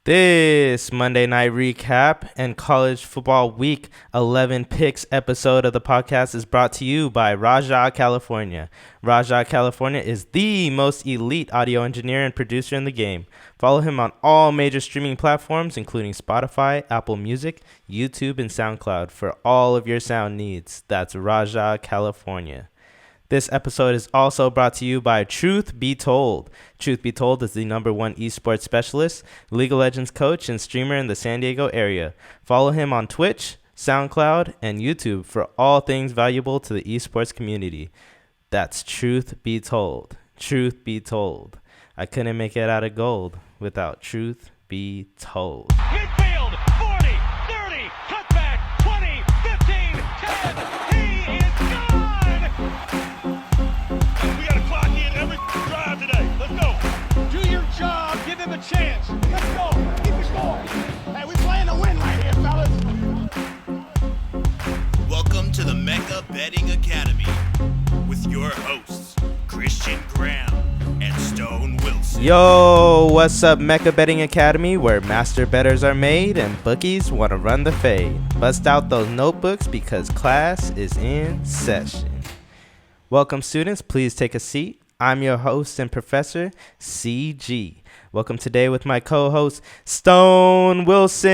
This Monday night recap and college football week 11 picks episode of the podcast is brought to you by Raja California. Raja California is the most elite audio engineer and producer in the game. Follow him on all major streaming platforms, including Spotify, Apple Music, YouTube, and SoundCloud for all of your sound needs. That's Raja California. This episode is also brought to you by Truth Be Told. Truth Be Told is the #1 esports specialist, League of Legends coach, and streamer in the San Diego area. Follow him on Twitch, SoundCloud, and YouTube for all things valuable to the esports community. That's Truth Be Told. Truth Be Told. I couldn't make it out of gold without Truth Be Told. Midfield, 40, 30, cutback, 20, 15, 10. He is gone! We got to clock in every drive today. Let's go. Do your job. Give him a chance. Let's go. Keep it going. Hey, we playing to win right here, fellas. Welcome to the Mecca Betting Academy with your hosts, Christian Graham and Stone Wilson. Yo, what's up, Mecca Betting Academy, where master bettors are made and bookies want to run the fade. Bust out those notebooks because class is in session. Welcome, students. Please take a seat. I'm your host and professor, CG. Welcome today with my co-host, Stone Wilson.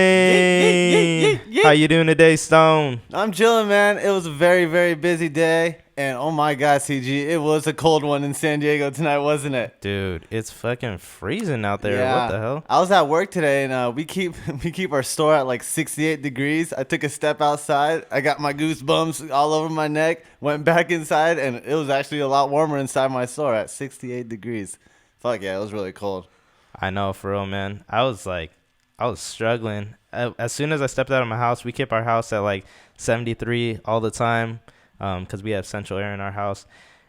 How you doing today, Stone? I'm chilling, man. It was a very, very busy day. And oh my God, CG, it was a cold one in San Diego tonight, wasn't it? Dude, it's fucking freezing out there. Yeah. What the hell? I was at work today, and we keep our store at like 68 degrees. I took a step outside. I got my goosebumps all over my neck. Went back inside, and it was actually a lot warmer inside my store at 68 degrees. Fuck yeah, it was really cold. I know, for real, man. I was struggling. As soon as I stepped out of my house, we keep our house at like 73 all the time. Because we have central air in our house.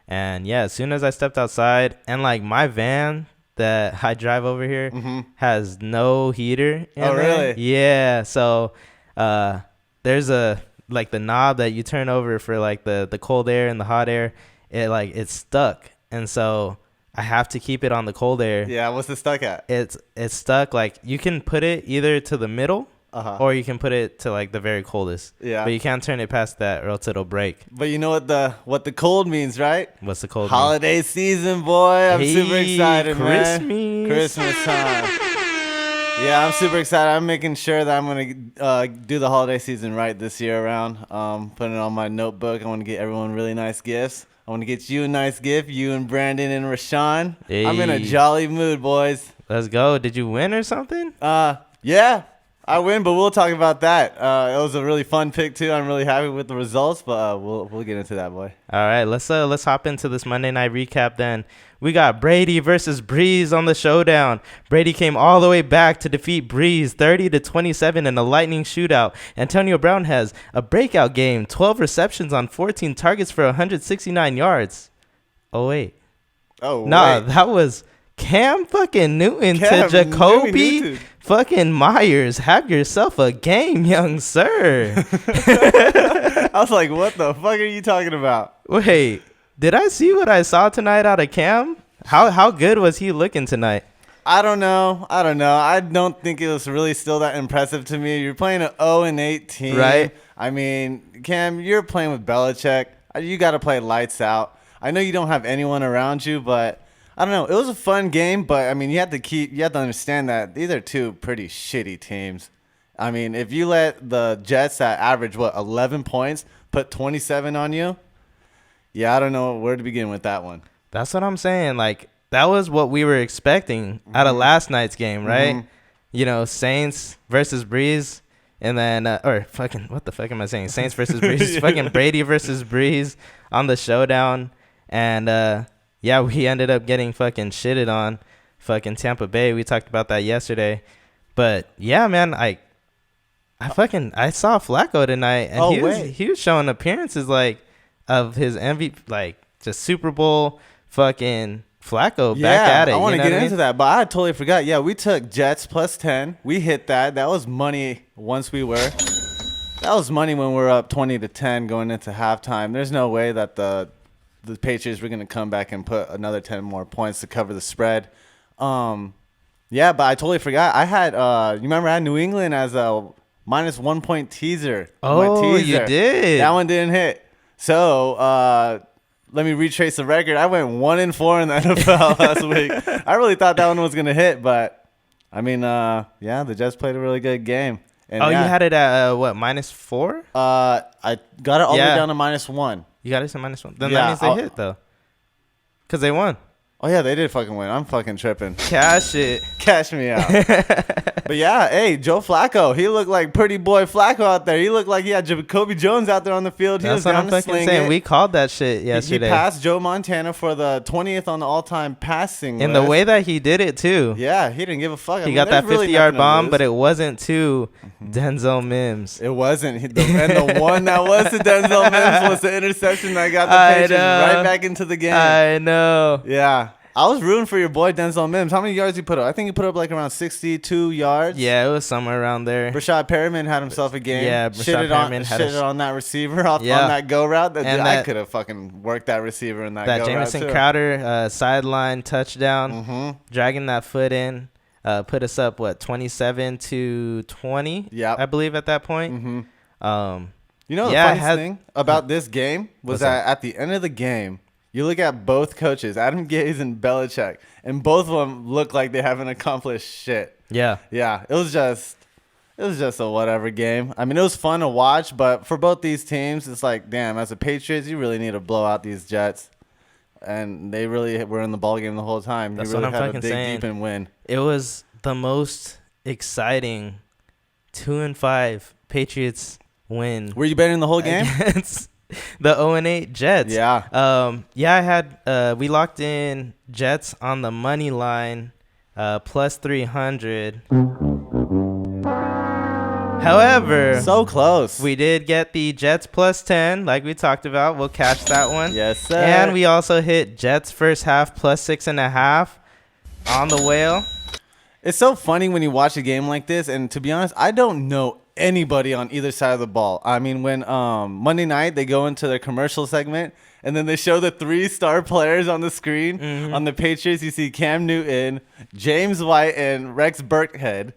And yeah, as soon as I stepped outside, and like my van that I drive over here has no heater in Oh, there. really? Yeah. So there's the knob that you turn over for like the cold air and the hot air. It's stuck. And so I have to keep it on the cold air. Yeah, what's it stuck at? It's stuck. Like, you can put it either to the middle, or you can put it to like the very coldest. Yeah. But you can't turn it past that or else it'll break. But you know what the cold means, right? What's the cold Holiday season, boy. I'm super excited, man. Christmas time. Yeah, I'm super excited. I'm making sure that I'm going to do the holiday season right this year around. Putting it on my notebook. I want to get everyone really nice gifts. I want to get you a nice gift, you and Brandon and Rashawn. Hey. I'm in a jolly mood, boys. Let's go. Did you win or something? Yeah, I win, but we'll talk about that. It was a really fun pick too. I'm really happy with the results, but we'll get into that, boy. All right, let's hop into this Monday night recap then. We got Brady versus Breeze on the showdown. Brady came all the way back to defeat Breeze 30-27 in a lightning shootout. Antonio Brown has a breakout game, 12 receptions on 14 targets for 169 yards. Oh wait. That was Cam fucking Newton to Jacoby fucking Myers. Have yourself a game, young sir. I was like, what the fuck are you talking about? Wait, did I see what I saw tonight out of Cam? How good was he looking tonight? I don't know. I don't think it was really still that impressive to me. You're playing an 0-8 team. Right. I mean, Cam, you're playing with Belichick. You got to play lights out. I know you don't have anyone around you, but I don't know. It was a fun game, but I mean, you have to understand that these are two pretty shitty teams. I mean, if you let the Jets that average 11 points put 27 on you, yeah, I don't know where to begin with that one. That's what I'm saying. Like, that was what we were expecting out of last night's game, right? You know, Saints versus Breeze, and then what the fuck am I saying? Saints versus Breeze, fucking Brady versus Breeze on the showdown, and yeah, we ended up getting fucking shitted on, fucking Tampa Bay. We talked about that yesterday, but yeah, man, I saw Flacco tonight, and he was showing appearances like of his MVP, like just Super Bowl fucking Flacco back at it. I want to get into that, but I totally forgot. Yeah, we took Jets plus 10. We hit that. That was money once we were. That was money when we were up 20-10 going into halftime. There's no way that the Patriots were going to come back and put another 10 more points to cover the spread. Yeah, but I totally forgot. I had you remember I had New England as a -1 point teaser. Oh, My you teaser. did. That one didn't hit. So let me retrace the record. I went 1-4 in the NFL last week. I really thought that one was gonna hit, but I mean, yeah, the Jets played a really good game. And Oh, yeah, you had it at what, -4? I got it all the Yeah. way down to -1. You got it to -1. Then Yeah, that means they hit though, because they won. Oh yeah, they did fucking win. I'm fucking tripping. Cash it. Cash me out. But yeah, hey, Joe Flacco. He looked like pretty boy Flacco out there. He looked like he had Jacoby Jones out there on the field. He That's was what down I'm to fucking sling saying. it. We called that shit He yesterday. passed Joe Montana for the 20th on the all-time passing In the list. way that he did it too. Yeah, he didn't give a fuck. He got that 50-yard bomb, but it wasn't to Denzel Mims. It wasn't. And the one that was to Denzel Mims was the interception that got the Patriots right back into the game. I know. Yeah. I was rooting for your boy Denzel Mims. How many yards he put up? I think he put up like around 62 yards. Yeah, it was somewhere around there. Rashad Perriman had himself a game. Yeah, Rashad Perriman had shitted on that receiver on Yeah. that go route. And I that- could have fucking worked that receiver in that That go Jamison route too. Crowder sideline touchdown, dragging that foot in, put us up 27-20. Yep. I believe at that point. You Um, know the Yeah, I funniest had- thing about this game was What's that at the end of the game, you look at both coaches, Adam Gase and Belichick, and both of them look like they haven't accomplished shit. yeah, Yeah, it was just a whatever game. I mean, it was fun to watch, but for both these teams, it's like, damn, as a Patriots, you really need to blow out these Jets. And they really were in the ball game the whole time. That's you really what I'm had fucking to dig saying. deep and win. it was the most exciting 2-5 Patriots win Were you betting the whole game? against the 0-8 Jets. Yeah. Yeah, I had we locked in Jets on the money line, plus 300. However, So close. we did get the Jets plus 10, like we talked about. We'll catch that one. Yes, sir. And we also hit Jets first half plus 6.5 on the whale. It's so funny when you watch a game like this, and to be honest, I don't know anybody on either side of the ball. I mean, when Monday night they go into their commercial segment, and then they show the 3-star players on the screen. On the Patriots, you see Cam Newton, James White, and Rex Burkhead.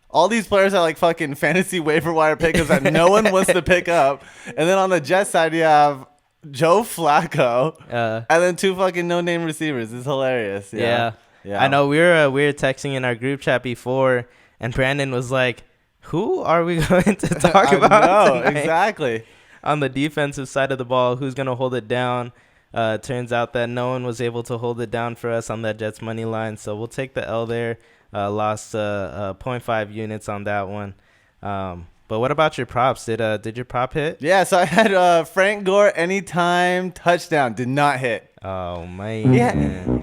All these players are like fucking fantasy waiver wire pickers that no one wants to pick up. And then on the Jets side, you have Joe Flacco, and then 2 fucking no-name receivers. It's hilarious. Yeah. Yeah. I know we were texting in our group chat before, and Brandon was like, who are we going to talk about No, tonight exactly. on the defensive side of the ball? Who's going to hold it down? Turns out that no one was able to hold it down for us on that Jets money line, so we'll take the L there. Lost 0.5 units on that one. But what about your props? Did your prop hit? Yeah, so I had Frank Gore anytime touchdown. Did not hit. Oh man. Yeah,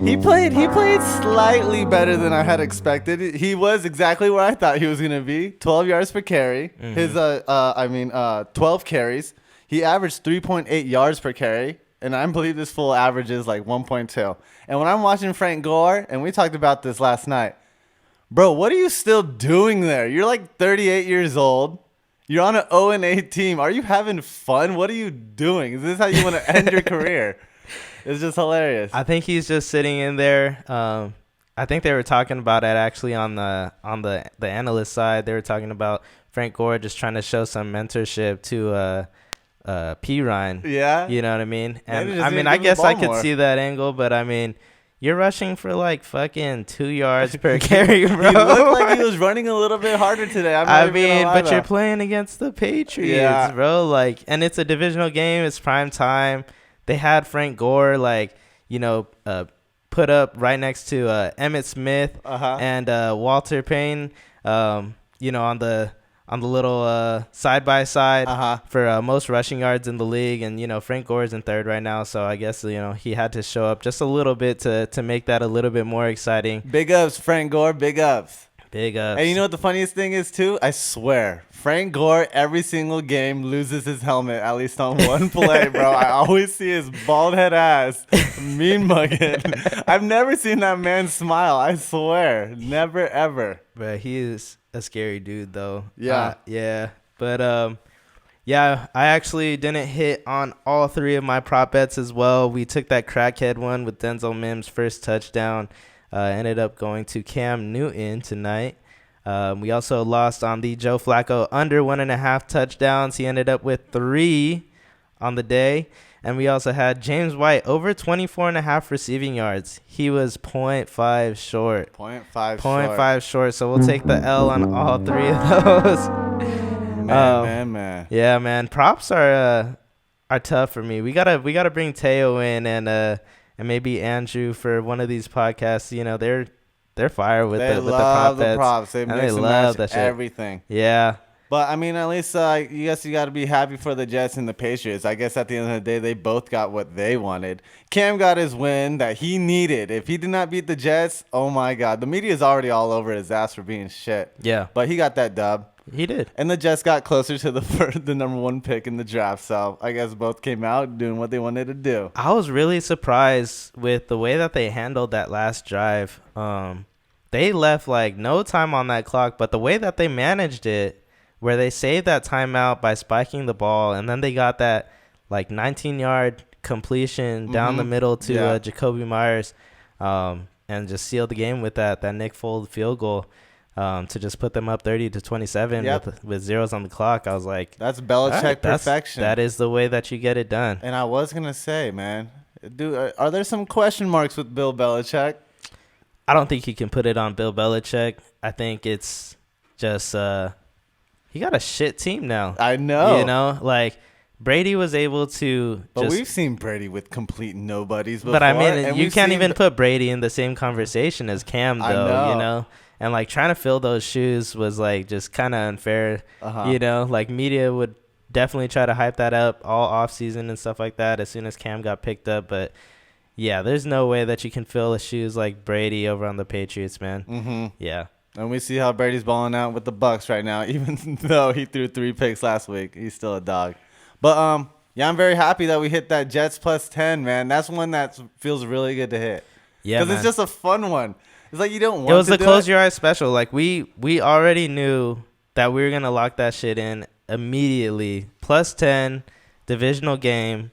he played slightly better than I had expected. He was exactly where I thought he was gonna be. 12 yards per carry. His 12 carries. He averaged 3.8 yards per carry, and I believe this full average is like 1.2. And when I'm watching Frank Gore, and we talked about this last night, bro, what are you still doing there? You're like 38 years old. You're on an 0-8 team. Are you having fun? What are you doing? Is this how you want to end your career? It's just hilarious. I think he's just sitting in there. I think they were talking about it actually on the analyst side. They were talking about Frank Gore just trying to show some mentorship to P. Ryan. Yeah. You know what I mean? Maybe And just I need mean, to I give the guess I ball could more. see that angle, but I mean, you're rushing for like fucking 2 yards per carry, bro. He looked like he was running a little bit harder today. I mean, but you're playing against the Patriots, Yeah. bro. Like, and it's a divisional game. It's prime time. They had Frank Gore, like, put up right next to Emmitt Smith and Walter Payne, on the little side by side for most rushing yards in the league. And Frank Gore's in third right now, so I guess he had to show up just a little bit to make that a little bit more exciting. Big ups, Frank Gore. Big ups. Big ups. And you know what the funniest thing is too? I swear, Frank Gore every single game loses his helmet at least on one play, bro. I always see his bald head ass mean mugging. I've never seen that man smile. I swear, never ever. But he is a scary dude, though. Yeah. Yeah. But yeah, I actually didn't hit on all 3 of my prop bets as well. We took that crackhead one with Denzel Mims' first touchdown. ended up going to Cam Newton tonight. We also lost on the Joe Flacco under 1.5 touchdowns. He ended up with 3 on the day. And we also had James White over 24.5 receiving yards. He was 0.5 short. 0.5 short. So we'll take the L on all 3 of those. Man. Yeah, man. Props are tough for me. We gotta bring Teo in and maybe Andrew for one of these podcasts. You know, they're fire with the prop bets. Props. They mix and love match that shit. everything. Yeah. But, I mean, at least you got to be happy for the Jets and the Patriots. I guess at the end of the day, they both got what they wanted. Cam got his win that he needed. If he did not beat the Jets, oh, my God. The media is already all over his ass for being shit. Yeah. But he got that dub. He did. And the Jets got closer to the number 1 pick in the draft. So I guess both came out doing what they wanted to do. I was really surprised with the way that they handled that last drive. They left, like, no time on that clock. But the way that they managed it, where they saved that timeout by spiking the ball, and then they got that, like, 19-yard completion down the middle to Jacoby Myers and just sealed the game with that Nick Foles field goal to just put them up 30-27 with zeros on the clock. I was like, that's Belichick perfection. That is the way that you get it done. And I was going to say, man, are there some question marks with Bill Belichick? I don't think you can put it on Bill Belichick. I think it's just he got a shit team now. I know. You know, like Brady was able to. But we've seen Brady with complete nobodies before. But I mean, you can't even put Brady in the same conversation as Cam, though. I know. You know, and like trying to fill those shoes was like just kind of unfair. You know, like media would definitely try to hype that up all off season and stuff like that as soon as Cam got picked up. But yeah, there's no way that you can fill the shoes like Brady over on the Patriots, man. Mm-hmm. Yeah. And we see how Brady's balling out with the Bucks right now. Even though he threw 3 picks last week, he's still a dog. But yeah, I'm very happy that we hit that Jets plus 10, man. That's one that feels really good to hit. Yeah, because it's just a fun one. It's like you don't want. It was to the do close it. your eyes special. Like we already knew that we were gonna lock that shit in immediately. Plus 10, divisional game,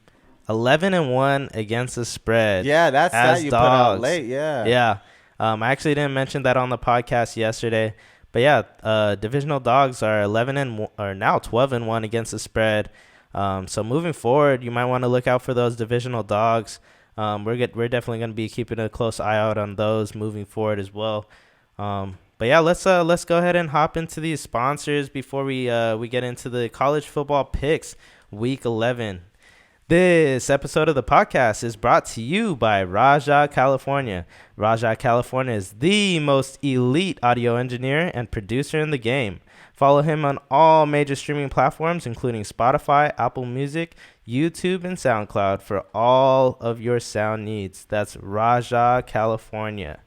11-1 against the spread. Yeah, that's that you dogs. put out late. Yeah. Yeah. I actually didn't mention that on the podcast yesterday, but yeah, divisional dogs are now 12-1 against the spread. So moving forward, you might want to look out for those divisional dogs. We're definitely going to be keeping a close eye out on those moving forward as well. But yeah, let's go ahead and hop into these sponsors before we get into the college football picks week 11. This episode of the podcast is brought to you by Raja California. Raja California is the most elite audio engineer and producer in the game. Follow him on all major streaming platforms, including Spotify, Apple Music, YouTube, and SoundCloud for all of your sound needs. That's Raja California.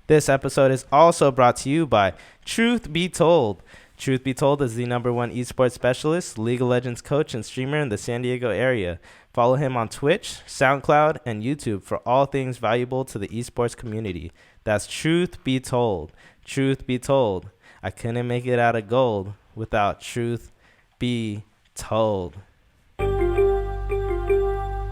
This episode is also brought to you by Truth Be Told. Truth Be Told is the #1 esports specialist, League of Legends coach, and streamer in the San Diego area. Follow him on Twitch, SoundCloud, and YouTube for all things valuable to the esports community. That's Truth Be Told. Truth Be Told. I couldn't make it out of gold without Truth Be Told.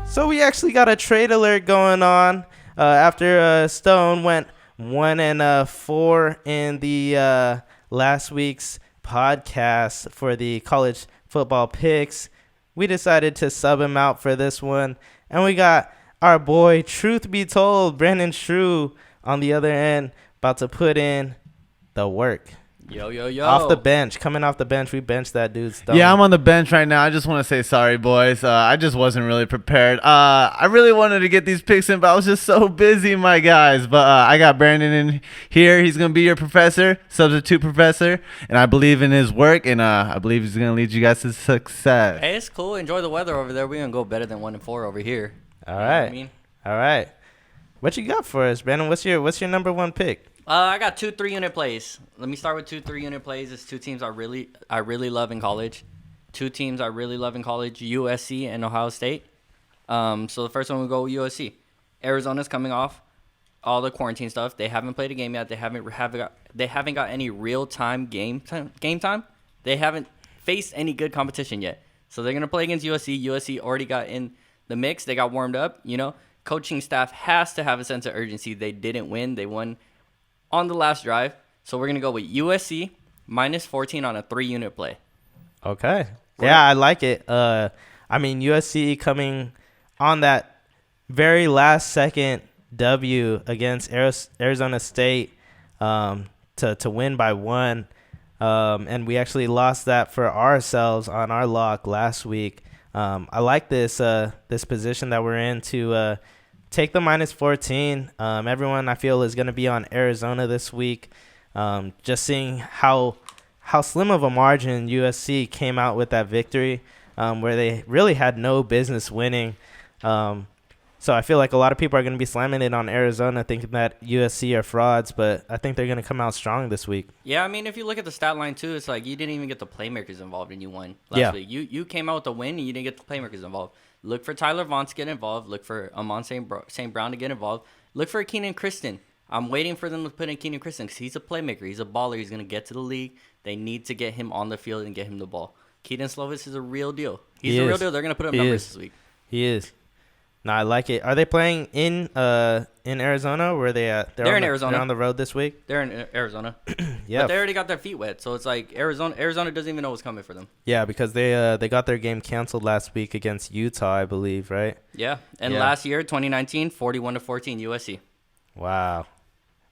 So we actually got a trade alert going on after Stone went 1-4 in the last week's podcast for the college football picks. We decided to sub him out for this one, and we got our boy Truth Be Told, Brandon Shrew, on the other end, about to put in the work. Yo. Coming off the bench, we benched that dude Stone. Yeah, I'm on the bench right now. I just want to say sorry, boys. I just wasn't really prepared. I really wanted to get these picks in, but I was just so busy, my guys. But I got Brandon in here. He's going to be your professor, substitute professor, and I believe in his work, and I believe he's going to lead you guys to success. Hey, it's cool. Enjoy the weather over there. We're going to go better than 1-4 over here. All You know right. what I mean? All right. What you got for us, Brandon? What's your #1 pick? I got 2 3-unit plays. Let me start with 2 3-unit plays. It's 2 teams I really love in college. 2 teams I really love in college, USC and Ohio State. So the first one will go with USC. Arizona's coming off all the quarantine stuff. They haven't played a game yet. They haven't got any real-time game time. They haven't faced any good competition yet. So they're going to play against USC. USC already got in the mix. They got warmed up, you know. coaching staff has to have a sense of urgency. They didn't win. They won on the last drive. So we're going to go with USC minus 14 on a 3-unit play. Okay. Yeah, I like it. I mean, USC coming on that very last second W against Arizona State to win by 1. And we actually lost that for ourselves on our lock last week. I like this position that we're in to take the minus 14. Everyone I feel is going to be on Arizona this week. Just seeing how slim of a margin USC came out with that victory, where they really had no business winning. So I feel like a lot of people are going to be slamming it on Arizona, thinking that USC are frauds, but I think they're going to come out strong this week. Yeah, I mean, if you look at the stat line, too, it's like you didn't even get the playmakers involved and you won last week. You came out with a win and you didn't get the playmakers involved. Look for Tyler Vaughn to get involved. Look for Amon St. Brown to get involved. Look for Keenan Kristen. I'm waiting for them to put in Keenan Kristen because he's a playmaker. He's a baller. He's going to get to the league. They need to get him on the field and get him the ball. Keaton Slovis is a real deal. He's a real deal. They're going to put up numbers this week. He is. No, I like it. Are they playing in Arizona? Where are they at? They're in Arizona. They're on the road this week? They're in Arizona. Yeah. But they already got their feet wet. So it's like Arizona doesn't even know what's coming for them. Yeah, because they got their game canceled last week against Utah, I believe, right? Yeah. And last year, 2019, 41-14 USC. Wow.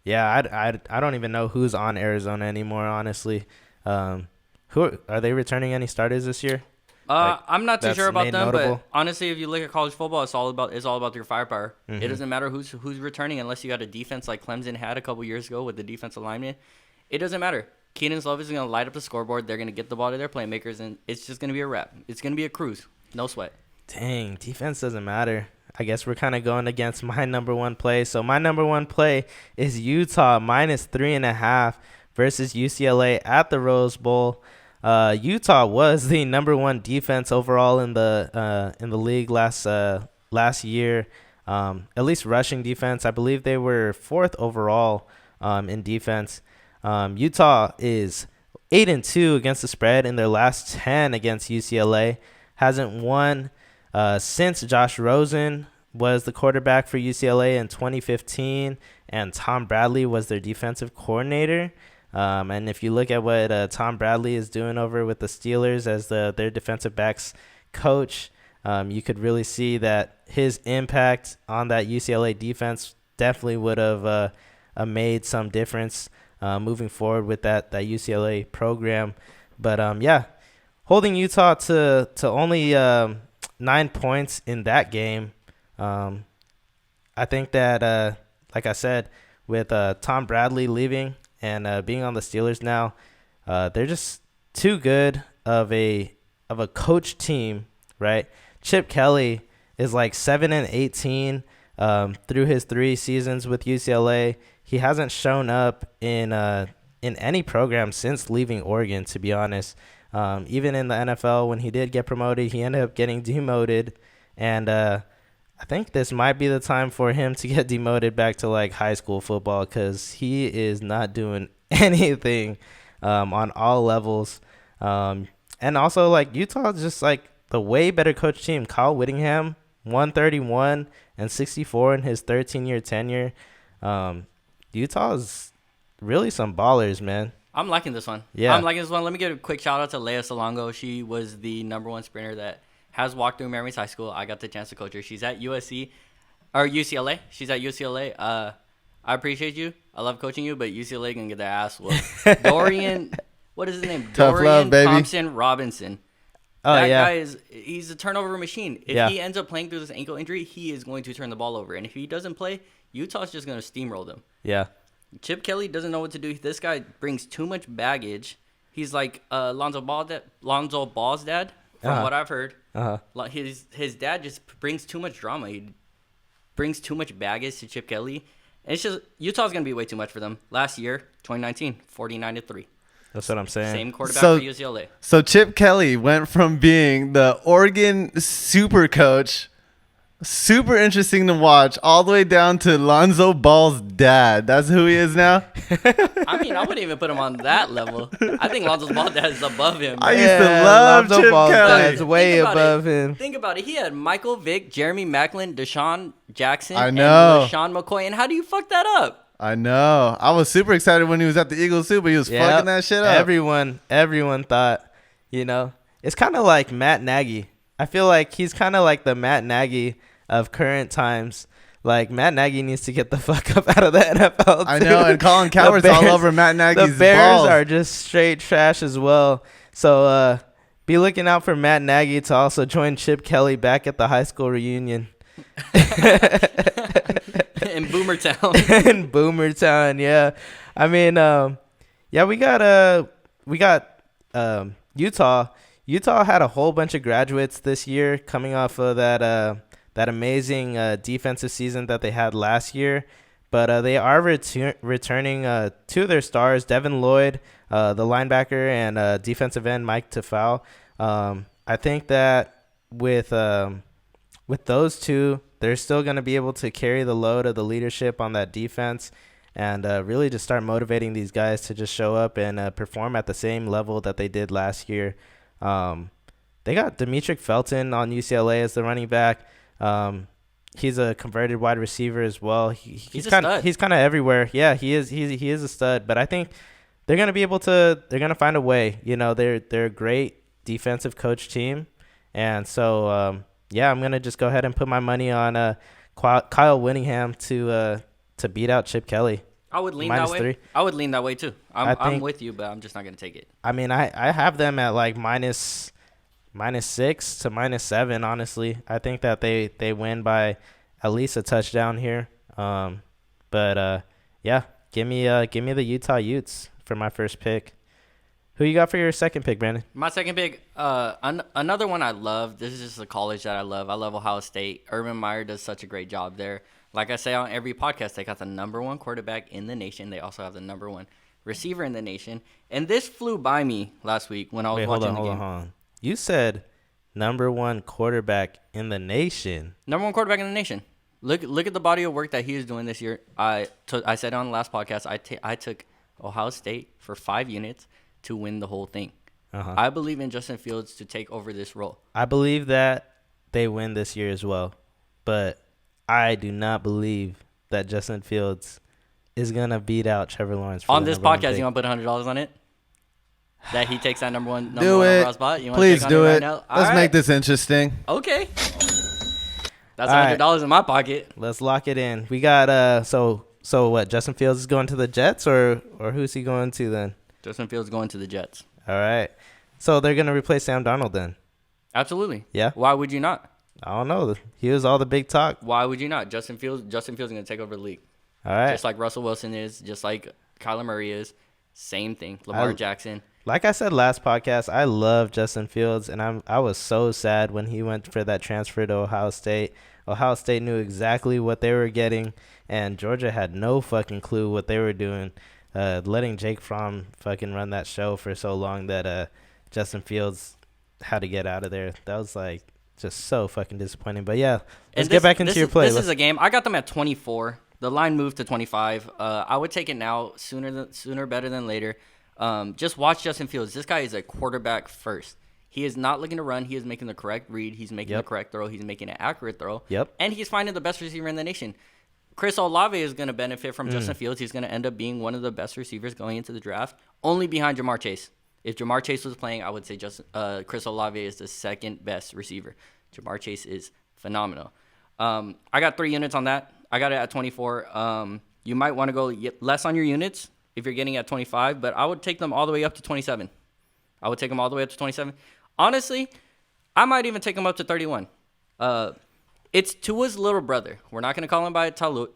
Yeah, I don't even know who's on Arizona anymore, honestly. Who are they returning any starters this year? I'm not too sure about them, notable? but honestly, if you look at college football, it's all about your firepower. Mm-hmm. It doesn't matter who's returning unless you got a defense like Clemson had a couple years ago with the defensive lineman. It doesn't matter. Keenan Slovis is going to light up the scoreboard. They're going to get the ball to their playmakers, and it's just going to be a wrap. It's going to be a cruise. No sweat. Dang, defense doesn't matter. I guess we're kind of going against my number one play. So my number one play is Utah minus 3.5 versus UCLA at the Rose Bowl. Utah was the number one defense overall in the league last year. At least rushing defense. I believe they were 4th overall in defense. Utah is 8-2 against the spread in their last 10 against UCLA. Hasn't won since Josh Rosen was the quarterback for UCLA in 2015, and Tom Bradley was their defensive coordinator. And if you look at what Tom Bradley is doing over with the Steelers as their defensive backs coach, you could really see that his impact on that UCLA defense definitely would have made some difference moving forward with that UCLA program. But holding Utah to only 9 points in that game, I think that, like I said, with Tom Bradley leaving and being on the Steelers now, they're just too good of a coach team, right? Chip Kelly is like 7-18 through his 3 seasons with UCLA. He hasn't shown up in any program since leaving Oregon, to be honest. Even in the NFL, when he did get promoted, he ended up getting demoted, and I think this might be the time for him to get demoted back to like high school football, because he is not doing anything on all levels. And also, like, Utah is just like the way better coach team. Kyle Whittingham, 131-64 in his 13-year tenure. Utah is really some ballers, man. I'm liking this one. Yeah. I'm liking this one. Let me give a quick shout out to Leia Salongo. She was the number 1 sprinter that has walked through Mary's High School. I got the chance to coach her. She's at UCLA. She's at UCLA. I appreciate you. I love coaching you, but UCLA can get their ass whooped. Dorian, what is his name? Tough Dorian love, baby. Thompson Robinson. Oh, that yeah. guy he's a turnover machine. If he ends up playing through this ankle injury, he is going to turn the ball over. And if he doesn't play, Utah's just going to steamroll them. Yeah. Chip Kelly doesn't know what to do. This guy brings too much baggage. He's like Lonzo Ball's dad, from what I've heard. His dad just brings too much drama. He brings too much baggage to Chip Kelly. And it's just Utah's going to be way too much for them. Last year, 2019, 49-3. That's what I'm saying. Same quarterback for UCLA. So Chip Kelly went from being the Oregon super coach Super interesting to watch, all the way down to Lonzo Ball's dad. That's who he is now. I mean, I wouldn't even put him on that level. I think Lonzo's ball dad is above him. I used to love Lonzo Chip Ball's Kelly. dad's way Think about above it. him. Think about it. He had Michael Vick, Jeremy Maclin, Deshaun Jackson, I know. and LaShawn McCoy. And how do you fuck that up? I know. I was super excited when he was at the Eagles too, but he was fucking that shit up. Everyone thought, it's kind of like Matt Nagy. I feel like he's kind of like the Matt Nagy of current times. Like, Matt Nagy needs to get the fuck up out of the NFL, too. I know, and Colin Cowherd's all over Matt Nagy's The Bears balls. are just straight trash as well. So, be looking out for Matt Nagy to also join Chip Kelly back at the high school reunion. In Boomertown. In Boomertown, yeah. I mean, we got Utah. Utah had a whole bunch of graduates this year coming off of that amazing defensive season that they had last year. But they are returning two of their stars, Devin Lloyd, the linebacker, and defensive end Mike Tafau. I think that with those two, they're still going to be able to carry the load of the leadership on that defense and really just start motivating these guys to just show up and perform at the same level that they did last year. They got Demetric Felton on UCLA as the running back. He's a converted wide receiver as well. He's kind of everywhere. Yeah, he is. He is a stud. But I think they're gonna be able to. They're gonna find a way. They're a great defensive coach team, and so I'm gonna just go ahead and put my money on Kyle Whittingham to beat out Chip Kelly. I would lean -3. that way. I would lean that way too. I'm with you, but I'm just not gonna take it. I mean, I have them at like -6 to -7. Honestly, I think that they win by at least a touchdown here. Give me the Utah Utes for my first pick. Who you got for your second pick, Brandon? My second pick, another one I love. This is just a college that I love. I love Ohio State. Urban Meyer does such a great job there. Like I say on every podcast, they got the #1 quarterback in the nation. They also have the #1 receiver in the nation. And this flew by me last week when I was watching the game. Hold on. You said #1 quarterback in the nation. #1 quarterback in the nation. Look at the body of work that he is doing this year. I said on the last podcast, I took Ohio State for 5 units to win the whole thing. Uh-huh. I believe in Justin Fields to take over this role. I believe that they win this year as well, but I do not believe that Justin Fields is gonna beat out Trevor Lawrence. On this podcast, you want to put $100 on it? That he takes that number one do it. overall spot? You want Please to do it. right now? Let's make this interesting. Okay. That's All right. $100 in my pocket. Let's lock it in. We got so what? Justin Fields is going to the Jets, or who's he going to then? Justin Fields going to the Jets. All right. So they're gonna replace Sam Darnold then? Absolutely. Yeah. Why would you not? I don't know. He was all the big talk. Why would you not? Justin Fields is going to take over the league. All right. Just like Russell Wilson is, just like Kyler Murray is. Same thing. Lamar Jackson. Like I said last podcast, I love Justin Fields, and I was so sad when he went for that transfer to Ohio State. Ohio State knew exactly what they were getting, and Georgia had no fucking clue what they were doing. Letting Jake Fromm fucking run that show for so long that Justin Fields had to get out of there. That was like just so fucking disappointing. But yeah, let's get back into your play. This is a game. I got them at 24. The line moved to 25. I would take it now, sooner better than later. Just watch Justin Fields. This guy is a quarterback first. He is not looking to run. He is making the correct read. He's making the correct throw. He's making an accurate throw. Yep. And he's finding the best receiver in the nation. Chris Olave is going to benefit from Justin Fields. He's going to end up being one of the best receivers going into the draft, only behind Jamar Chase. If Jamar Chase was playing, I would say Chris Olave is the second best receiver. Jamar Chase is phenomenal. I got 3 units on that. I got it at 24. You might want to go less on your units if you're getting at 25, but I would take them all the way up to 27. I would take them all the way up to 27. Honestly, I might even take them up to 31. It's Tua's little brother. We're not going to call him by Talu.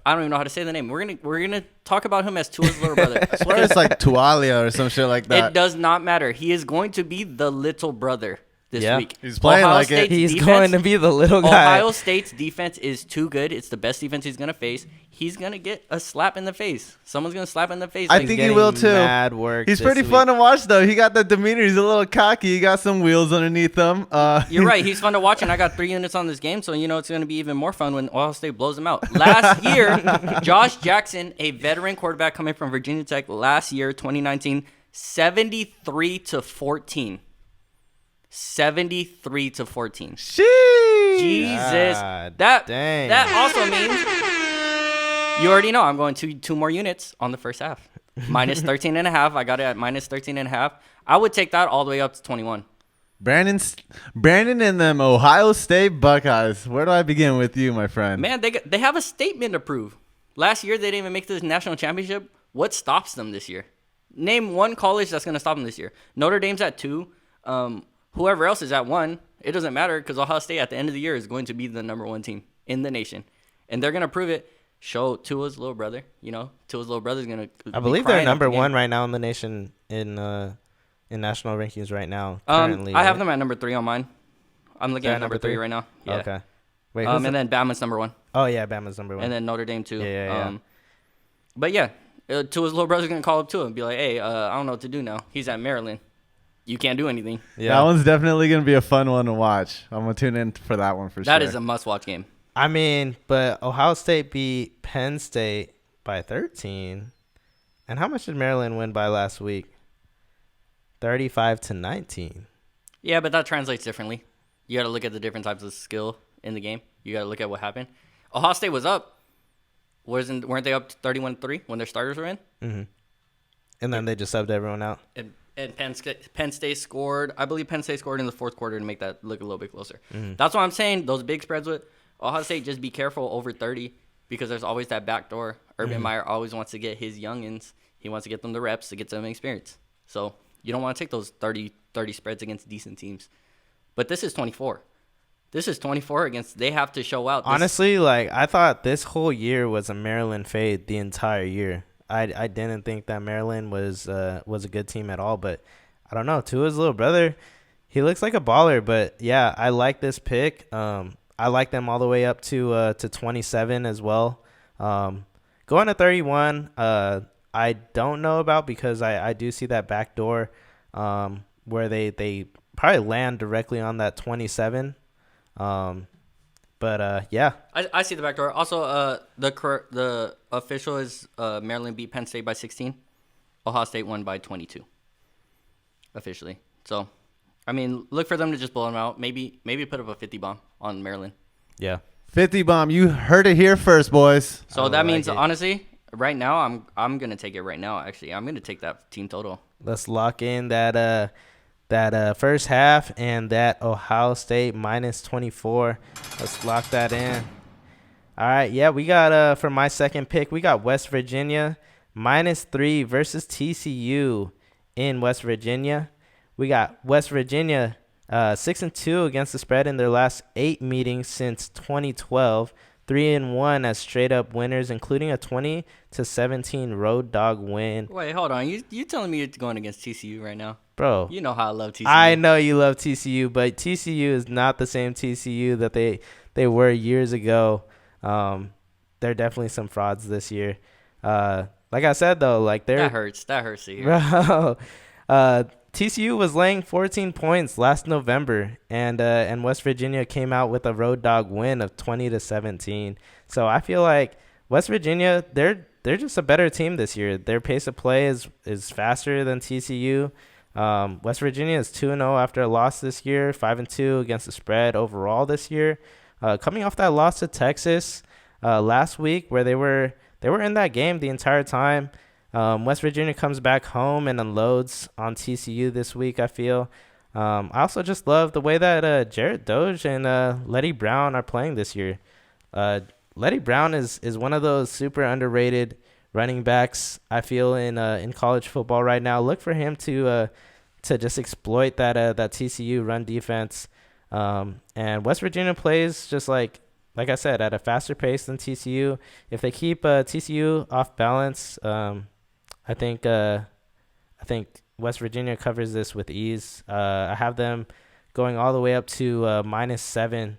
I don't even know how to say the name. We're gonna talk about him as Tua's little brother. I swear it's like Tualia or some shit like that. It does not matter. He is going to be the little brother. this Yeah. week. He's playing Ohio like it. State's He's defense- going to be the little guy. Ohio State's defense is too good. It's the best defense he's going to face. He's going to get a slap in the face. Someone's going to slap in the face. I Like, think he Getting will too. Mad work. He's this pretty week. fun to watch though. He got the demeanor. He's a little cocky. He got some wheels underneath him. You're right. He's fun to watch, and I got 3 units on this game, so you know it's going to be even more fun when Ohio State blows him out. Last year, Josh Jackson, a veteran quarterback coming from Virginia Tech, last year, 2019, 73-14. 73-14. Sheesh. Jesus. God that dang. that also means you already know I'm going two more units on the first half. Minus 13.5. I got it at minus 13.5. I would take that all the way up to 21. Brandon and them Ohio State Buckeyes. Where do I begin with you, my friend? Man, they have a statement to prove. Last year they didn't even make the national championship. What stops them this year? Name one college that's going to stop them this year. Notre Dame's at 2. Whoever else is at 1. It doesn't matter because Ohio State at the end of the year is going to be the number 1 team in the nation, and they're going to prove it. Show Tua's little brother. You know, Tua's little brother's going to. I believe they're number 1 right now in the nation in national rankings right now. Currently, I have right? them at number 3 on mine. I'm looking They're at number 3 right now. Yeah. Okay. Wait. And then Bama's number 1, oh yeah, Bama's number 1. and then Notre Dame too. Yeah. But yeah, Tua's little brother's going to call up Tua and be like, "Hey, I don't know what to do now. He's at Maryland. You can't do anything." Yeah. That one's definitely going to be a fun one to watch. I'm going to tune in for that one for sure. That is a must-watch game. I mean, but Ohio State beat Penn State by 13. And how much did Maryland win by last week? 35-19. Yeah, but that translates differently. You got to look at the different types of skill in the game. You got to look at what happened. Ohio State was up. Weren't they up 31-3 when their starters were in? Mm-hmm. And then they just subbed everyone out. And Penn State scored. I believe Penn State scored in the fourth quarter to make that look a little bit closer. Mm-hmm. That's what I'm saying. Those big spreads with Ohio State, just be careful over 30 because there's always that back door. Urban Meyer always wants to get his youngins. He wants to get them the reps to get them experience. So you don't want to take those 30 spreads against decent teams. But this is 24. This is 24 against. They have to show out. Honestly, like I thought this whole year was a Maryland fade the entire year. I didn't think that Maryland was a good team at all, but I don't know. Tua's little brother, he looks like a baller. But yeah, I like this pick. I like them all the way up to 27 as well. Going to 31, I don't know about because I do see that back door where they probably land directly on that 27. But yeah. I see the back door. Also, the official is Maryland beat Penn State by 16. Ohio State won by 22. Officially. So, I mean, look for them to just blow them out. Maybe put up a 50 bomb on Maryland. Yeah. 50 bomb. You heard it here first, boys. So I that like means it. honestly, right now I'm gonna take it right now. Actually, I'm gonna take that team total. Let's lock in that first half and that Ohio State minus 24. Let's lock that in. All right, yeah, we got for my second pick, we got West Virginia minus 3 versus TCU in West Virginia. We got West Virginia 6-2 against the spread in their last 8 meetings since 2012. 3-1 as straight up winners, including a 20-17 road dog win. Wait, hold on. You telling me you're going against TCU right now? Bro, You know how I love TCU. I know you love TCU, but TCU is not the same TCU that they were years ago. They're definitely some frauds this year. Like I said though, like they're That hurts. That hurts to hear. bro. TCU was laying 14 points last November, and West Virginia came out with a road dog win of 20-17. So I feel like West Virginia, they're just a better team this year. Their pace of play is faster than TCU. West Virginia is 2-0 after a loss this year, 5-2 against the spread overall this year. Coming off that loss to Texas last week, where they were in that game the entire time. West Virginia comes back home and unloads on TCU this week, I feel. I also just love the way that Jarrett Doge and Letty Brown are playing this year. Letty Brown is one of those super underrated running backs, I feel, in college football right now. Look for him to just exploit that TCU run defense. And West Virginia plays just like I said, at a faster pace than TCU. If they keep TCU off balance, I think West Virginia covers this with ease. I have them going all the way up to -7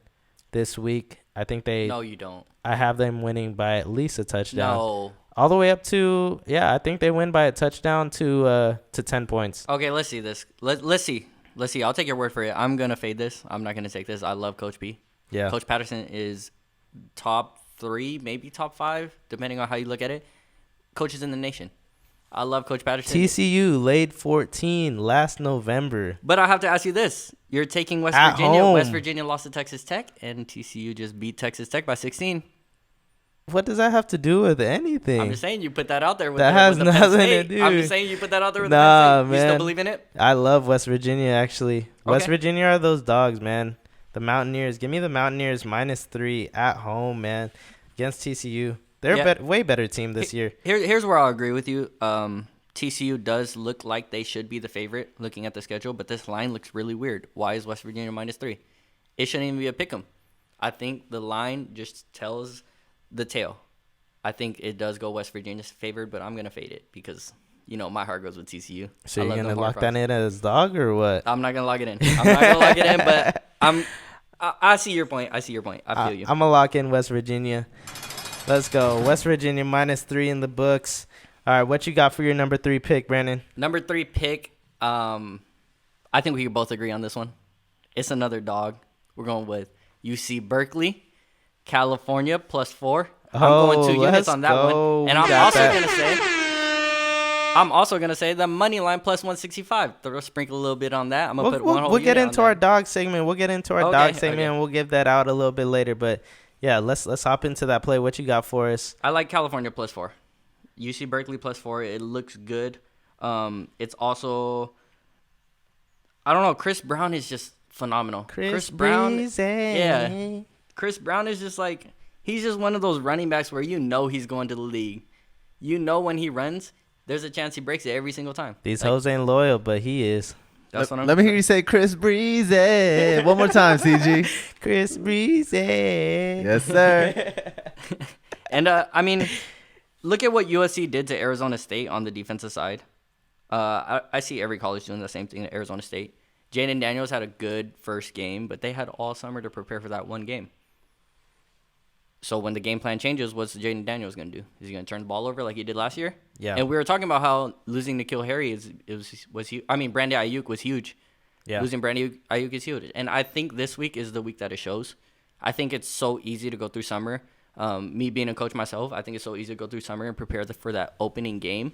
this week. I think No, you don't. I have them winning by at least a touchdown. No. All the way up to, I think they win by a touchdown to 10 points. Okay, let's see this. Let's see. Let's see. I'll take your word for it. I'm going to fade this. I'm not going to take this. I love Coach P. Yeah. Coach Patterson is top 3, maybe top 5, depending on how you look at it. Coaches in the nation. I love Coach Patterson. TCU laid 14 last November. But I have to ask you this. You're taking West At Virginia. home. West Virginia lost to Texas Tech, and TCU just beat Texas Tech by 16. What does that have to do with anything? I'm just saying you put that out there. With That the, has with the Penn nothing to State. do. I'm just saying you put that out there with Nah, the Penn State. You still man. believe in it? I love West Virginia, actually. West Okay. Virginia are those dogs, man. The Mountaineers. Give me the Mountaineers -3 at home, man, against TCU. They're Yeah. way better team this year. Here's where I'll agree with you. TCU does look like they should be the favorite looking at the schedule, but this line looks really weird. Why is West Virginia -3? It shouldn't even be a pick'em. I think the line just tells the tale. I think it does go West Virginia's favored, but I'm going to fade it because, my heart goes with TCU. So I you're love going to them lock Horned that in as dog or what? I'm not going to lock it in. I'm not going to lock it in, but I see your point. I see your point. I feel you. I'm going to lock in West Virginia. Let's go. West Virginia -3 in the books. All right, what you got for your number 3 pick, Brandon? Number 3 pick, I think we can both agree on this one. It's another dog. We're going with UC Berkeley, California, +4. I'm going 2 units on that go. one. And We I'm got also that. going to say the money line +165. Sprinkle a little bit on that. I'm going to put one whole We'll get unit into on our that. dog segment. We'll get into our Okay, dog segment, okay. and we'll give that out a little bit later. But, yeah, let's hop into that play. What you got for us? I like California +4. UC Berkeley +4. It looks good. It's also, I don't know. Chris Brown is just phenomenal. Chris Brown, Breezy. yeah. Chris Brown is just like, he's just one of those running backs where he's going to the league. When he runs, there's a chance he breaks it every single time. These hoes ain't loyal, but he is. That's what I'm Let me hear you say Chris Breezy. One more time, CG. Chris Breezy. Yes, sir. And, look at what USC did to Arizona State on the defensive side. I see every college doing the same thing to Arizona State. Jaden Daniels had a good first game, but they had all summer to prepare for that one game. So when the game plan changes, what's Jaden Daniels going to do? Is he going to turn the ball over like he did last year? Yeah. And we were talking about how losing N'Keal Harry was huge. Brandon Ayuk was huge. Yeah. Losing Brandon Ayuk is huge. And I think this week is the week that it shows. I think it's so easy to go through summer. Me being a coach myself, I think it's so easy to go through summer and prepare for that opening game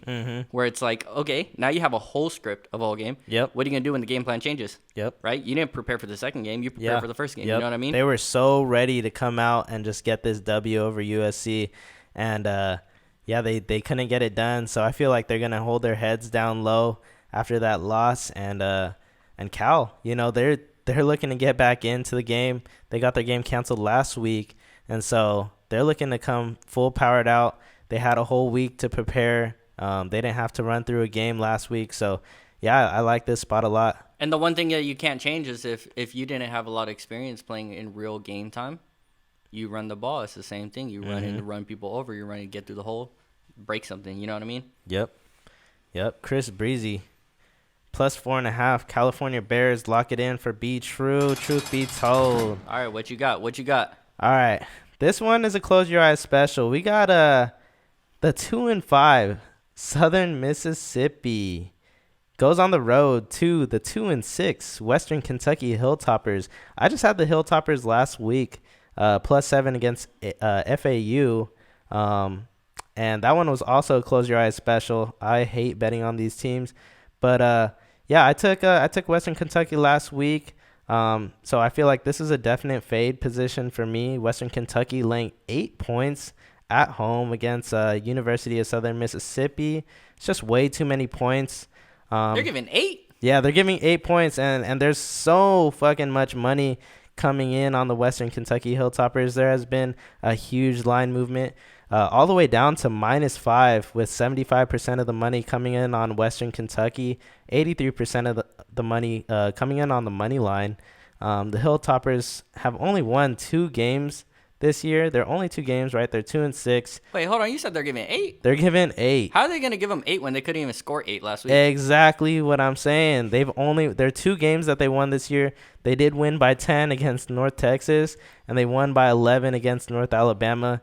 where it's like, okay, now you have a whole script of a whole game. Yep. What are you going to do when the game plan changes? Yep. Right? You didn't prepare for the second game. You prepared for the first game. Yep. You know what I mean? They were so ready to come out and just get this W over USC. And, they couldn't get it done. So I feel like they're going to hold their heads down low after that loss. And Cal, they're looking to get back into the game. They got their game canceled last week. And so they're looking to come full powered out. They had a whole week to prepare. They didn't have to run through a game last week. So, yeah, I like this spot a lot. And the one thing that you can't change is if you didn't have a lot of experience playing in real game time, you run the ball. It's the same thing. You run in to run people over. You're running to get through the hole, break something. You know what I mean? Yep. Chris Breezy. +4.5. California Bears lock it in for Be True. Truth be told. All right, what you got? All right. This one is a close your eyes special. We got the 2-5 Southern Mississippi goes on the road to the 2-6 Western Kentucky Hilltoppers. I just had the Hilltoppers last week, +7 against FAU. And that one was also a close your eyes special. I hate betting on these teams, but I took Western Kentucky last week. So I feel like this is a definite fade position for me. Western Kentucky laying 8 points at home against University of Southern Mississippi. It's just way too many points. They're giving 8? Yeah, they're giving 8 points, and there's so fucking much money coming in on the Western Kentucky Hilltoppers. There has been a huge line movement all the way down to -5 with 75% of the money coming in on Western Kentucky, 83% of the money coming in on the money line. The Hilltoppers have only won 2 games this year. They're only 2 games, right? They're 2-6. Wait, hold on. You said they're giving 8? They're giving 8. How are they going to give them 8 when they couldn't even score 8 last week? Exactly what I'm saying. There are 2 games that they won this year. They did win by 10 against North Texas, and they won by 11 against North Alabama.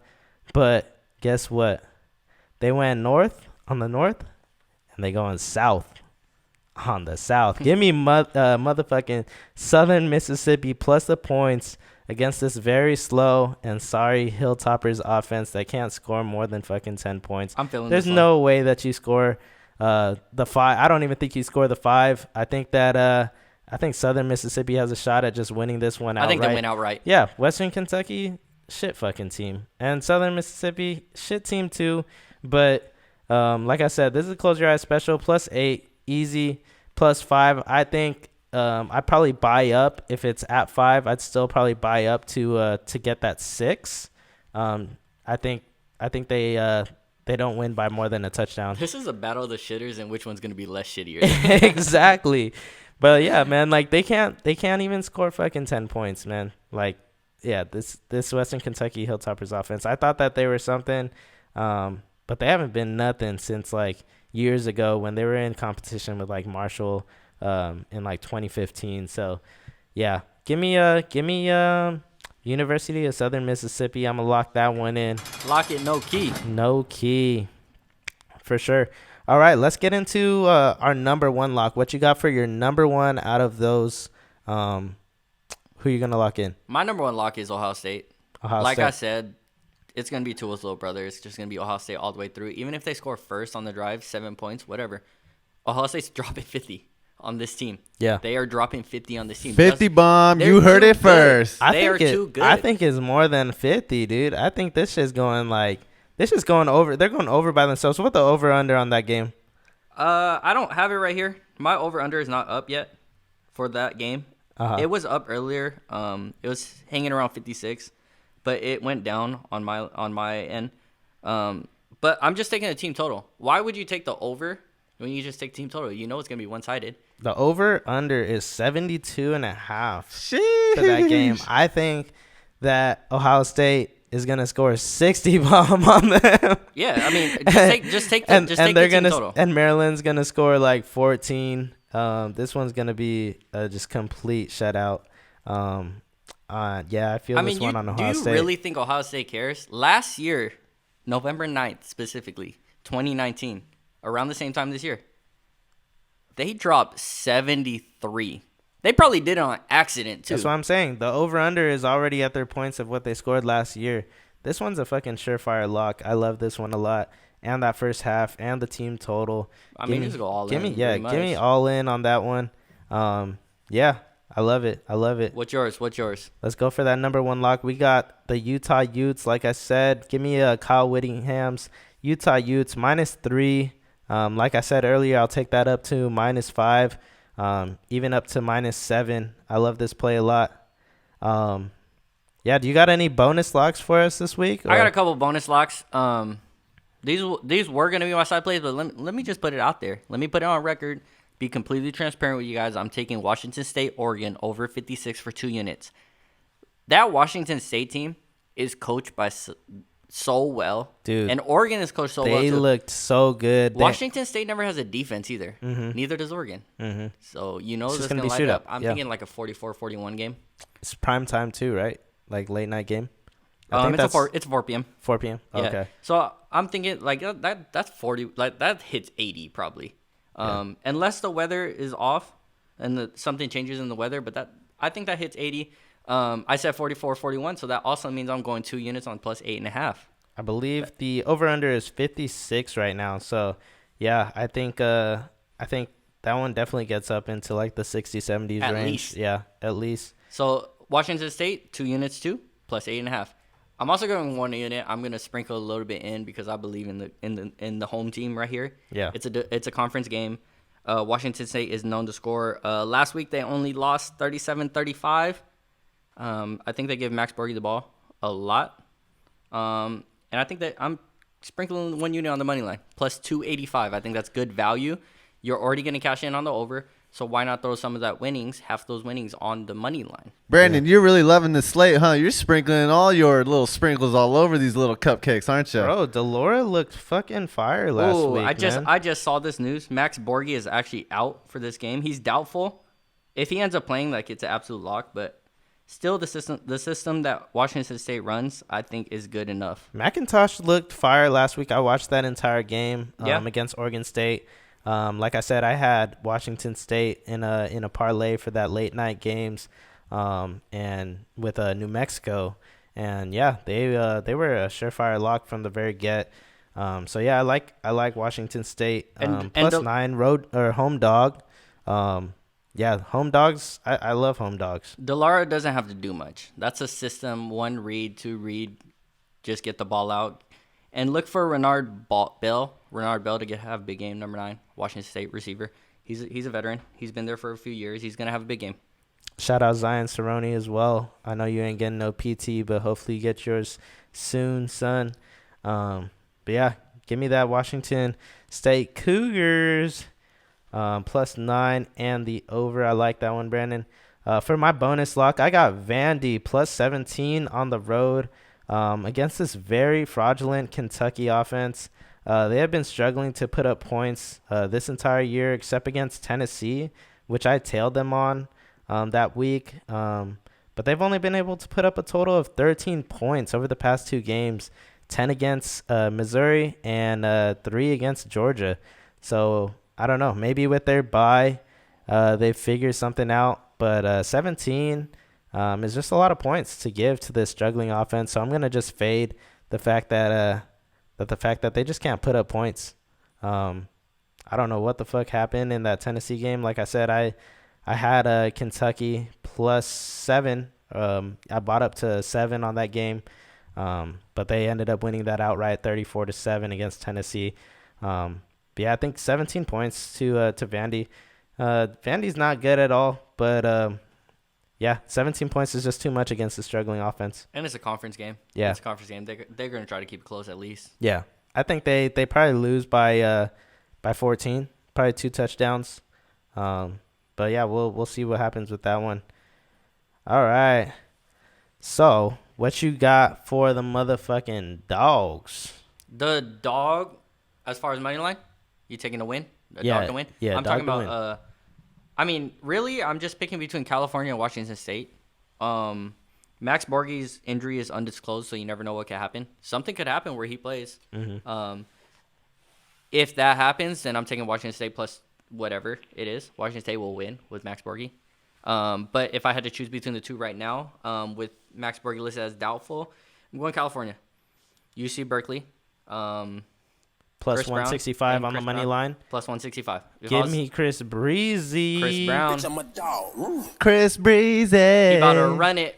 But guess what? They went north on the north, and they going south on the south. Give me motherfucking Southern Mississippi plus the points against this very slow and sorry Hilltoppers offense that can't score more than fucking 10 points. I'm feeling There's this one. no way that you score the 5. I don't even think you score the 5. I think Southern Mississippi has a shot at just winning this one outright. I think they win outright. Yeah, Western Kentucky, shit fucking team. And Southern Mississippi, shit team too. But like I said, this is a close your eyes special. Plus 8, easy. Plus 5, I think I'd probably buy up if it's at 5. I'd still probably buy up to get that 6. I think they don't win by more than a touchdown. This is a battle of the shitters, and which one's going to be less shittier? Exactly. But yeah, man, like they can't even score fucking 10 points, man. Like, yeah, this Western Kentucky Hilltoppers offense, I thought that they were something, but they haven't been nothing since like years ago when they were in competition with like Marshall in like 2015. So yeah, give me University of Southern Mississippi. I'm gonna lock that one in. Lock it, no key. No key, for sure. All right, let's get into our number 1 lock. What you got for your number 1 out of those? Who you gonna lock in? My number 1 lock is Ohio State. Ohio State. I said, it's going to be Tua's little brother. It's just going to be Ohio State all the way through. Even if they score first on the drive, 7 points, whatever. Ohio State's dropping 50 on this team. Yeah. They are dropping 50 on this team. 50 bomb. They're You heard too it good. first. They are too good. I think it's more than 50, dude. I think this shit's going over. They're going over by themselves. What the over under on that game? I don't have it right here. My over-under is not up yet for that game. It was up earlier. It was hanging around 56, but it went down on my end. But I'm just taking the team total. Why would you take the over when you just take team total? You know it's going to be one-sided. The over under is 72.5 Sheesh. for that game. I think that Ohio State is gonna score 60 bomb on them. Yeah, I mean, just take the team total. And Maryland's gonna score like 14. This one's gonna be just complete shutout. Yeah, I feel this one on Ohio State. Do you really think Ohio State cares? Last year, November 9th specifically, 2019, around the same time this year, they dropped 73. They probably did it on accident, too. That's what I'm saying. The over-under is already at their points of what they scored last year. This one's a fucking surefire lock. I love this one a lot. And that first half and the team total. Just go all in. Give me all in on that one. Yeah, I love it. What's yours? Let's go for that number 1 lock. We got the Utah Utes. Like I said, give me Kyle Whittingham's Utah Utes -3. Like I said earlier, I'll take that up to -5. Even up to -7. I love this play a lot. Yeah, do you got any bonus locks for us this week? I got a couple bonus locks. These were going to be my side plays, but let me just put it out there. Let me put it on record. Be completely transparent with you guys. I'm taking Washington State, Oregon over 56 for 2 units. That Washington State team is coached by so well. Dude. And Oregon is coached so well, They too. looked so good. Washington State never has a defense either. Mm-hmm. Neither does Oregon. Mm-hmm. So, you know It's this just is gonna going to be light shootout. up. I'm thinking like a 44-41 game. It's prime time too, right? Like late night game. It's 4 p.m. 4 p.m. Yeah. Okay. So I'm thinking like that's 40. Like that hits 80 probably. Unless the weather is off and something changes in the weather, but I think that hits 80. I said 44-41, so that also means I'm going 2 units on plus 8.5. I believe the over under is 56 right now. So yeah, I think that one definitely gets up into like the 60s, 70s At range. least. Yeah, at least. So Washington State 2 units too plus 8.5. I'm also going 1 unit. I'm gonna sprinkle a little bit in because I believe in the home team right here. Yeah. It's a conference game. Washington State is known to score. Last week they only lost 37-35. I think they give Max Borghi the ball a lot. And I think that I'm sprinkling 1 unit on the money line plus 285. I think that's good value. You're already gonna cash in on the over. So why not throw some of that winnings, half those winnings, on the money line? Brandon, you're really loving the slate, huh? You're sprinkling all your little sprinkles all over these little cupcakes, aren't you? Bro, Delora looked fucking fire last week, man. I just saw this news. Max Borghi is actually out for this game. He's doubtful. If he ends up playing, like, it's an absolute lock, but still the system that Washington State runs, I think, is good enough. McIntosh looked fire last week. I watched that entire game Yeah. against Oregon State. Like I said, I had Washington State in a parlay for that late night games, and with New Mexico, and yeah, they were a surefire lock from the very get. So yeah, I like Washington State plus 9 road or home dog. Yeah, home dogs. I love home dogs. Delara doesn't have to do much. That's a system, 1 read, 2 read, just get the ball out. And look for Renard Bell to have a big game, number 9, Washington State receiver. He's a veteran. He's been there for a few years. He's going to have a big game. Shout out Zion Cerrone as well. I know you ain't getting no PT, but hopefully you get yours soon, son. But yeah, give me that Washington State Cougars plus 9 and the over. I like that one, Brandon. For my bonus lock, I got Vandy plus 17 on the road against this very fraudulent Kentucky offense. They have been struggling to put up points this entire year, except against Tennessee, which I tailed them on that week. But they've only been able to put up a total of 13 points over the past 2 games, 10 against Missouri and 3 against Georgia. So I don't know. Maybe with their bye, they figured something out. But 17 is just a lot of points to give to this struggling offense. So I'm gonna just fade the fact that they just can't put up points. I don't know what the fuck happened in that Tennessee game. Like I said, I had Kentucky plus 7. I bought up to 7 on that game, but they ended up winning that outright, 34-7 against Tennessee. But yeah, I think 17 points to Vandy. Vandy's not good at all, but yeah, 17 points is just too much against the struggling offense. And it's a conference game. Yeah. It's a conference game. They're going to try to keep it close at least. Yeah. I think they probably lose by 14, probably 2 touchdowns. But yeah, we'll see what happens with that one. All right. So, what you got for the motherfucking dogs? The dog, as far as money line, you taking a win? Dog to win? Yeah, I'm dog talking to about win. I mean, really, I'm just picking between California and Washington State. Max Borghi's injury is undisclosed, so you never know what could happen. Something could happen where he plays. Mm-hmm. If that happens, then I'm taking Washington State plus whatever it is. Washington State will win with Max Borghi. But if I had to choose between the two right now, with Max Borghi listed as doubtful, I'm going California. UC Berkeley. Plus Chris Brown 165 and on the Chris money Brown. line. Plus 165. Give me Chris Breezy. Chris Brown. Chris Breezy. He about to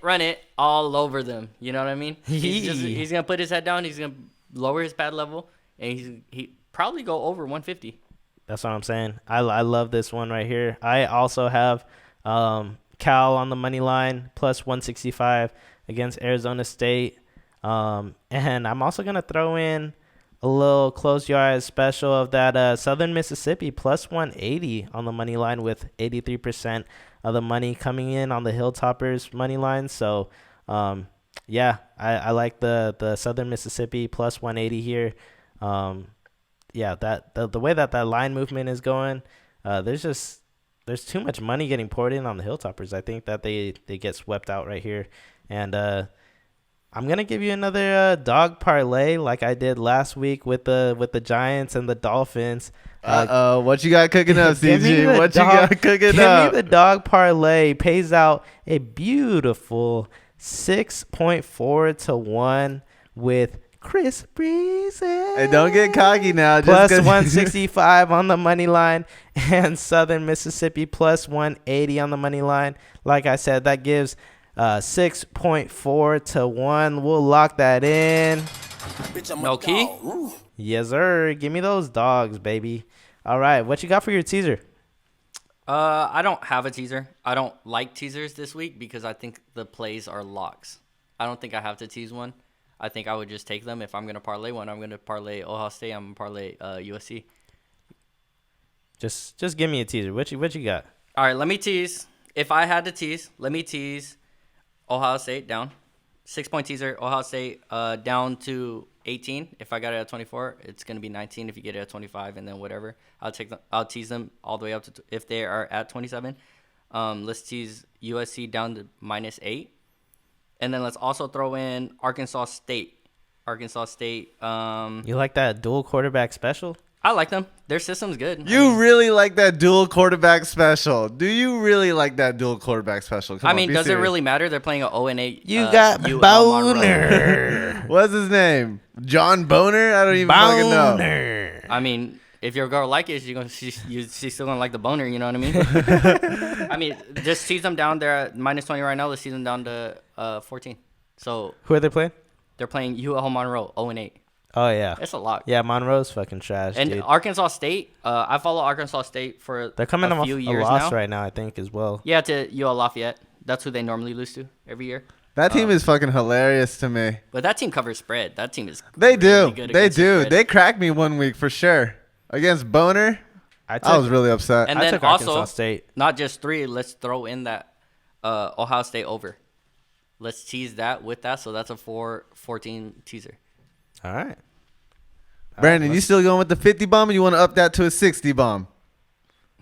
run it all over them. You know what I mean? He's gonna put his head down. He's gonna lower his pad level, and he probably go over 150. That's what I'm saying. I love this one right here. I also have Cal on the money line plus 165 against Arizona State, and I'm also gonna throw in a little close your eyes special of that Southern Mississippi plus 180 on the money line, with 83% of the money coming in on the Hilltoppers money line. So, yeah, I like the Southern Mississippi plus 180 here. Yeah, that the way that line movement is going, there's too much money getting poured in on the Hilltoppers. I think that they get swept out right here, and I'm gonna give you another dog parlay like I did last week with the Giants and the Dolphins. What you got cooking up, Give me CG? the What you dog- got cooking Give up? me the dog parlay. Pays out a beautiful 6.4 to 1 with Chris Breezy. Hey, don't get cocky now. Plus Just 165 on the money line, and Southern Mississippi plus 180 on the money line. Like I said, that gives 6.4 to 1. We'll lock that in. No key. Yes, sir. Give me those dogs, baby. All right, what you got for your teaser? I don't have a teaser. I don't like teasers this week because I think the plays are locks. I don't think I have to tease one. I think I would just take them. If I'm going to parlay one, I'm going to parlay Ohio State. I'm going to parlay USC. Just give me a teaser. What you got? All right, let me tease. If I had to tease, let me tease Ohio State down. 6-point teaser, Ohio State down to 18. If I got it at 24, it's going to be 19 if you get it at 25, and then whatever. I'll tease them all the way up to if they are at 27. Let's tease USC down to -8. And then let's also throw in Arkansas State. Arkansas State. You like that dual quarterback special? I like them. Their system's good. You really like that dual quarterback special? Do you really like that dual quarterback special? Come I on, mean, be does it serious. really matter? They're playing an 0-8. You got UL Monroe. boner. What's his name? John Boner? I don't even fucking know. Boner. I mean, if your girl like it, she's still gonna like the boner. You know what I mean? I mean, just tease them down. They're at -20 right now. Let's tease them down to 14. So Who are they playing? they're playing UL Monroe 0-8. Oh, yeah. That's a lot. Yeah, Monroe's fucking trash, And dude. Arkansas State, I follow Arkansas State for They're coming a off few a years loss now. right now, I think, as well. Yeah, to UL Lafayette. That's who they normally lose to every year. That team is fucking hilarious to me. But that team covers spread. That team is They really do. good They against the do. spread. They cracked me one week for sure. Against Boner, I was really upset. And I then took also, Arkansas State. not just 3, let's throw in that Ohio State over. Let's tease that with that. So that's a 4-14 teaser. All right. Brandon, you still going with the 50 bomb or you want to up that to a 60 bomb?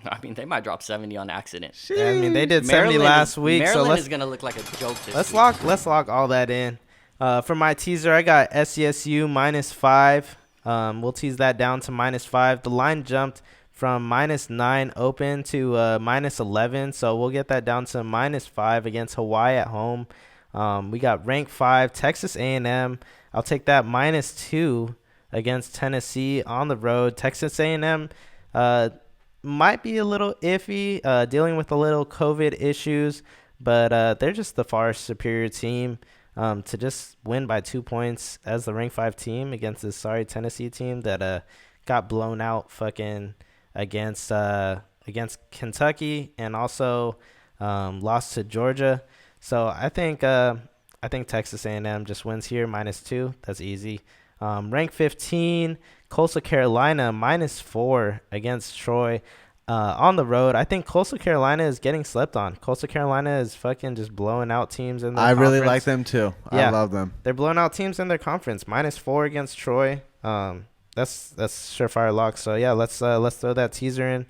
I mean, they might drop 70 on accident. Yeah, I mean, they did 70 last week, so Maryland let's is going to look like a joke this let's week. lock all that in. For my teaser, I got SCSU -5. We'll tease that down to -5. The line jumped from -9 open to -11, so we'll get that down to -5 against Hawaii at home. We got ranked 5 Texas A&M. I'll take that -2 against Tennessee on the road. Texas A&M might be a little iffy, dealing with a little COVID issues, but they're just the far superior team. To just win by 2 points as the ranked 5 team against this sorry Tennessee team that got blown out fucking against Kentucky and also lost to Georgia. So I think Texas A&M just wins here -2. That's easy. Ranked 15, Coastal Carolina -4 against Troy on the road. I think Coastal Carolina is getting slept on. Coastal Carolina is fucking just blowing out teams in their I really conference. like them too. Yeah. I love them. They're blowing out teams in their conference. -4 against Troy. That's surefire lock. So yeah, let's throw that teaser in.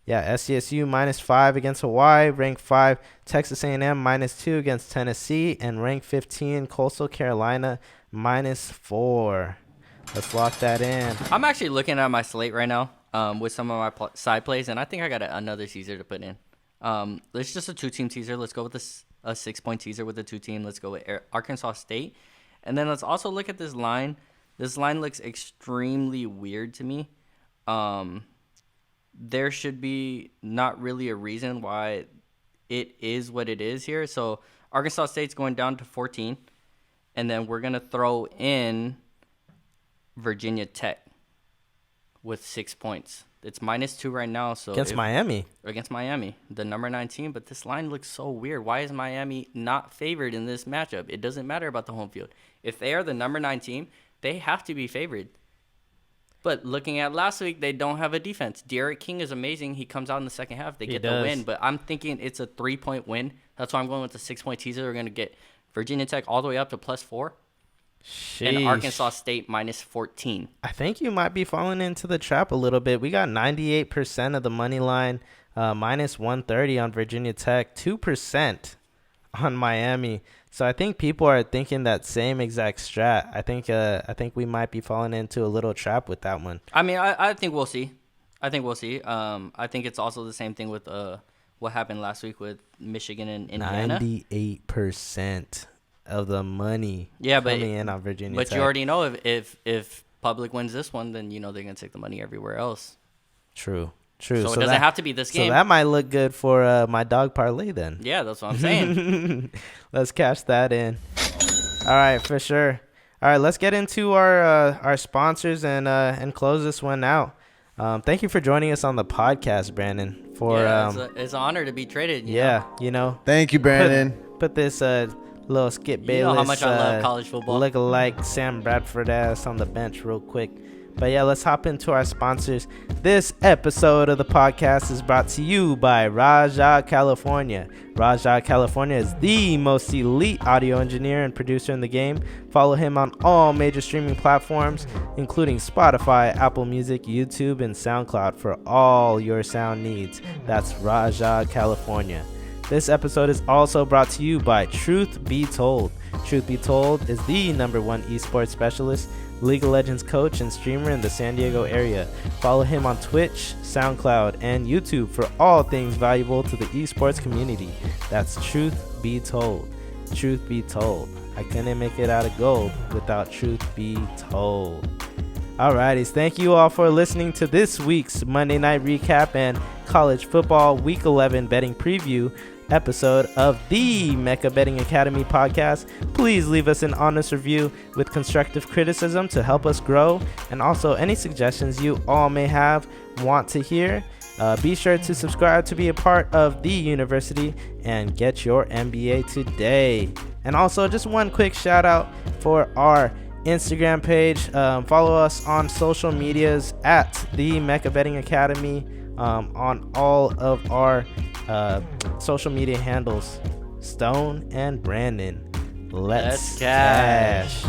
SCSU -5 against Hawaii. Ranked 5 Texas A&M -2 against Tennessee, and ranked 15 Coastal Carolina -4. Let's lock that in. I'm actually looking at my slate right now with some of my side plays, and I think I got another teaser to put in. It's just a 2-team teaser. Let's go with a 6-point teaser with a 2-team. Let's go with Arkansas State. And then let's also look at this line. This line looks extremely weird to me. There should be not really a reason why it is what it is here. So Arkansas State's going down to 14. And then we're going to throw in Virginia Tech with 6 points. It's -2 right now. So Against Miami. Against Miami, the number 9 team. But this line looks so weird. Why is Miami not favored in this matchup? It doesn't matter about the home field. If they are the number 9 team, they have to be favored. But looking at last week, they don't have a defense. Derek King is amazing. He comes out in the second half. They get the win. But I'm thinking it's a 3-point win. That's why I'm going with the 6-point teaser. We're going to get Virginia Tech all the way up to +4. Sheesh. And Arkansas State -14. I think you might be falling into the trap a little bit. We got 98% of the money line, -130 on Virginia Tech, 2% on Miami. So I think people are thinking that same exact strat. I think we might be falling into a little trap with that one. I mean, I think we'll see. I think it's also the same thing with what happened last week with Michigan and Indiana. 98% of the money coming in on Virginia Tech. But you already know if Public wins this one, then you know they're going to take the money everywhere else. True. So it doesn't have to be this game. So that might look good for my dog parlay then. Yeah, that's what I'm saying. Let's cash that in. All right, for sure. All right, let's get into our sponsors and close this one out. Thank you for joining us on the podcast, Brandon. It's an honor to be traded. You know. Thank you, Brandon. Put this little Skip Bayless, You know how much I love college football. look-alike Sam Bradford ass on the bench real quick. But yeah, let's hop into our sponsors. This episode of the podcast is brought to you by Raja California. Raja California is the most elite audio engineer and producer in the game. Follow him on all major streaming platforms, including Spotify, Apple Music, YouTube, and SoundCloud for all your sound needs. That's Raja California. This episode is also brought to you by Truth Be Told. Truth Be Told is the #1 esports specialist, League of Legends coach, and streamer in the San Diego area. Follow him on Twitch, SoundCloud, and YouTube for all things valuable to the esports community. That's Truth Be Told. Truth Be Told. I couldn't make it out of gold without Truth Be Told. Alrighties, thank you all for listening to this week's Monday Night Recap and College Football Week 11 betting preview episode of the Mecca Betting Academy podcast. Please leave us an honest review with constructive criticism to help us grow, and also any suggestions you all may want to hear. Be sure to subscribe to be a part of the university and get your MBA today. And also, just one quick shout out for our Instagram page. Follow us on social medias at the Mecca Betting Academy on all of our social media handles. Stone and Brandon, let's cash.